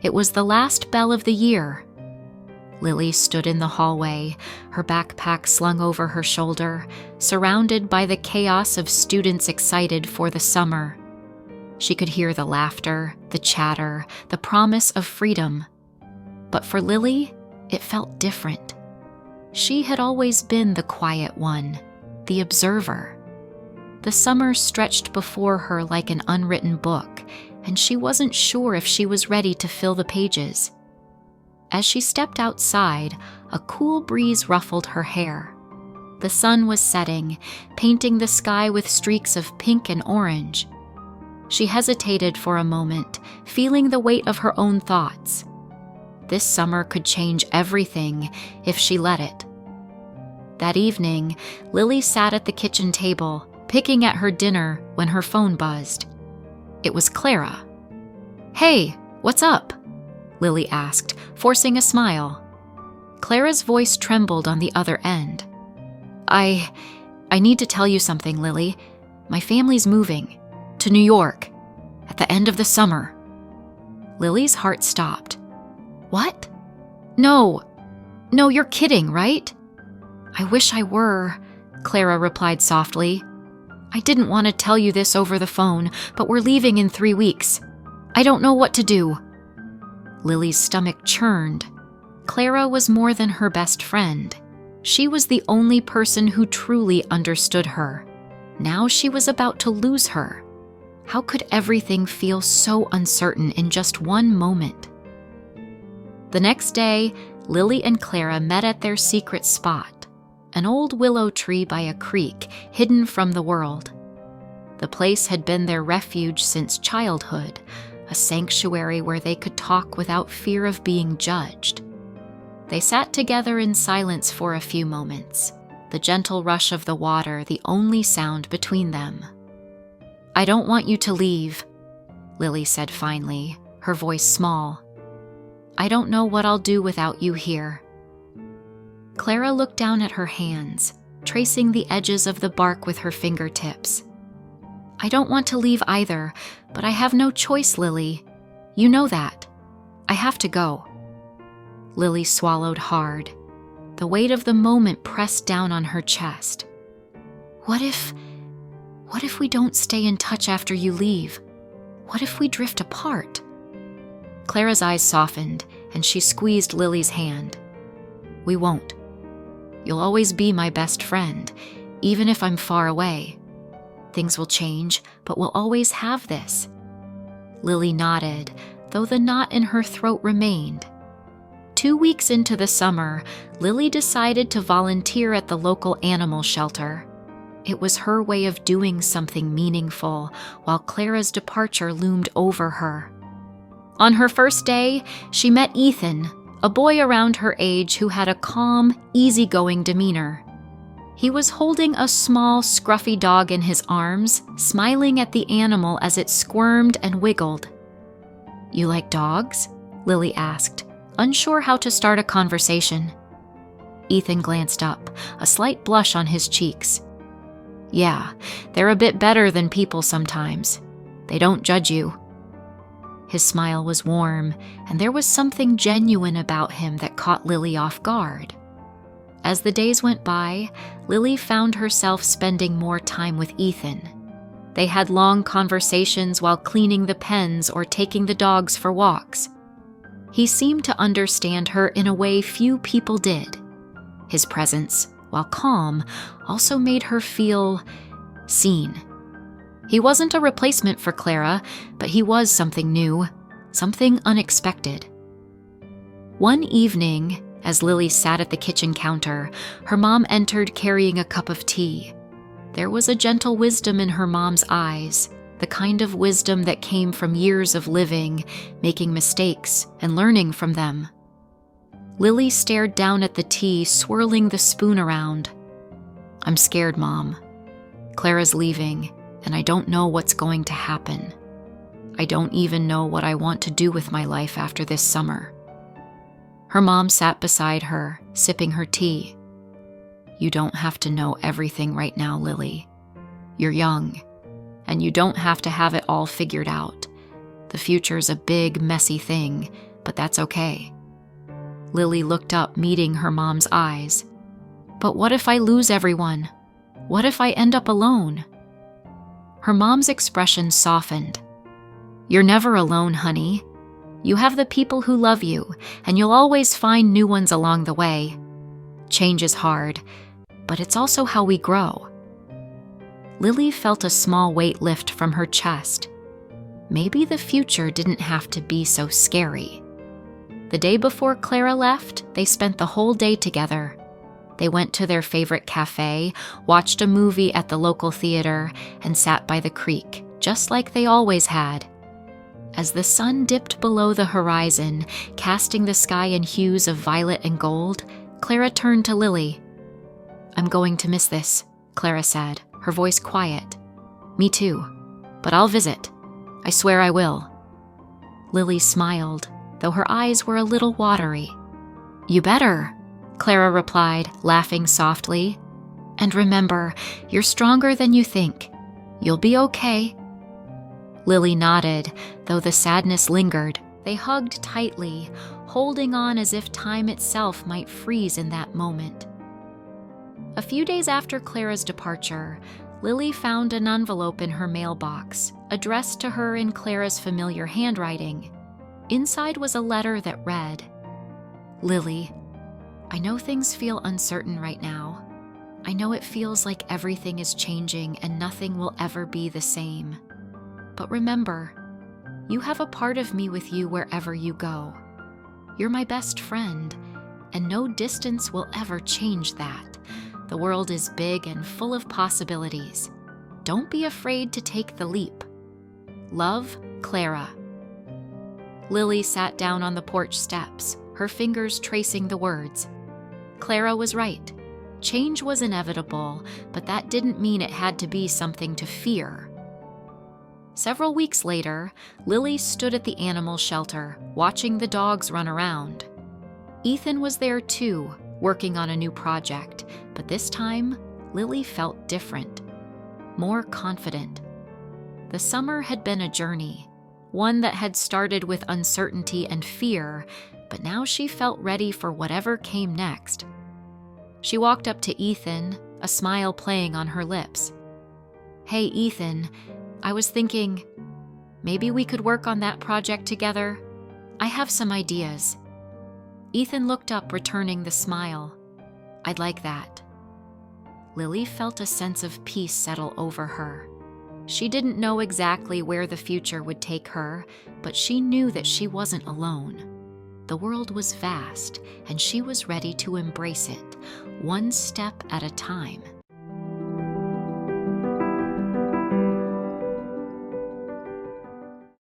It was the last bell of the year. Lily stood in the hallway, her backpack slung over her shoulder, surrounded by the chaos of students excited for the summer. She could hear the laughter, the chatter, the promise of freedom. But for Lily, it felt different. She had always been the quiet one, the observer. The summer stretched before her like an unwritten book, and she wasn't sure if she was ready to fill the pages. As she stepped outside, a cool breeze ruffled her hair. The sun was setting, painting the sky with streaks of pink and orange. She hesitated for a moment, feeling the weight of her own thoughts. This summer could change everything if she let it. That evening, Lily sat at the kitchen table, picking at her dinner when her phone buzzed. It was Clara. "Hey, what's up?" Lily asked, forcing a smile. Clara's voice trembled on the other end. I need to tell you something, Lily. My family's moving to New York at the end of the summer." Lily's heart stopped. "What? No, you're kidding, right?" "I wish I were," Clara replied softly. "I didn't want to tell you this over the phone, but we're leaving in 3 weeks. I don't know what to do." Lily's stomach churned. Clara was more than her best friend. She was the only person who truly understood her. Now she was about to lose her. How could everything feel so uncertain in just one moment? The next day, Lily and Clara met at their secret spot, an old willow tree by a creek hidden from the world. The place had been their refuge since childhood, a sanctuary where they could talk without fear of being judged. They sat together in silence for a few moments, the gentle rush of the water the only sound between them. "I don't want you to leave," Lily said finally, her voice small. "I don't know what I'll do without you here." Clara looked down at her hands, tracing the edges of the bark with her fingertips. "I don't want to leave either, but I have no choice, Lily. You know that. I have to go." Lily swallowed hard. The weight of the moment pressed down on her chest. What if we don't stay in touch after you leave? What if we drift apart?" Clara's eyes softened, and she squeezed Lily's hand. "We won't. You'll always be my best friend, even if I'm far away. Things will change, but we'll always have this." Lily nodded, though the knot in her throat remained. 2 weeks into the summer, Lily decided to volunteer at the local animal shelter. It was her way of doing something meaningful, while Clara's departure loomed over her. On her first day, she met Ethan, a boy around her age who had a calm, easygoing demeanor. He was holding a small, scruffy dog in his arms, smiling at the animal as it squirmed and wiggled. "You like dogs?" Lily asked, unsure how to start a conversation. Ethan glanced up, a slight blush on his cheeks. "Yeah, they're a bit better than people sometimes. They don't judge you." His smile was warm, and there was something genuine about him that caught Lily off guard. As the days went by, Lily found herself spending more time with Ethan. They had long conversations while cleaning the pens or taking the dogs for walks. He seemed to understand her in a way few people did. His presence, while calm, also made her feel seen. He wasn't a replacement for Clara, but he was something new, something unexpected. One evening, as Lily sat at the kitchen counter, her mom entered carrying a cup of tea. There was a gentle wisdom in her mom's eyes, the kind of wisdom that came from years of living, making mistakes, and learning from them. Lily stared down at the tea, swirling the spoon around. "I'm scared, Mom. Clara's leaving, and I don't know what's going to happen. I don't even know what I want to do with my life after this summer." Her mom sat beside her, sipping her tea. "You don't have to know everything right now, Lily. You're young, and you don't have to have it all figured out. The future's a big, messy thing, but that's okay. Lily looked up, meeting her mom's eyes. But what if I lose everyone? What if I end up alone? Her mom's expression softened. You're never alone, honey. You have the people who love you, and you'll always find new ones along the way. Change is hard, but it's also how we grow. Lily felt a small weight lift from her chest. Maybe the future didn't have to be so scary. The day before Clara left, they spent the whole day together. They went to their favorite cafe, watched a movie at the local theater, and sat by the creek, just like they always had. As the sun dipped below the horizon, casting the sky in hues of violet and gold, Clara turned to Lily. I'm going to miss this, Clara said, her voice quiet. Me too, but I'll visit. I swear I will. Lily smiled, though her eyes were a little watery. You better, Clara replied, laughing softly. And remember, you're stronger than you think. You'll be okay. Lily nodded, though the sadness lingered. They hugged tightly, holding on as if time itself might freeze in that moment. A few days after Clara's departure, Lily found an envelope in her mailbox, addressed to her in Clara's familiar handwriting. Inside was a letter that read, Lily, I know things feel uncertain right now. I know it feels like everything is changing and nothing will ever be the same. But remember, you have a part of me with you wherever you go. You're my best friend, and no distance will ever change that. The world is big and full of possibilities. Don't be afraid to take the leap. Love, Clara. Lily sat down on the porch steps, her fingers tracing the words. Clara was right. Change was inevitable, but that didn't mean it had to be something to fear. Several weeks later, Lily stood at the animal shelter, watching the dogs run around. Ethan was there too, working on a new project, but this time, Lily felt different, more confident. The summer had been a journey, one that had started with uncertainty and fear, but now she felt ready for whatever came next. She walked up to Ethan, a smile playing on her lips. Hey, Ethan, I was thinking, maybe we could work on that project together. I have some ideas. Ethan looked up, returning the smile. I'd like that. Lily felt a sense of peace settle over her. She didn't know exactly where the future would take her, but she knew that she wasn't alone. The world was vast, and she was ready to embrace it, one step at a time.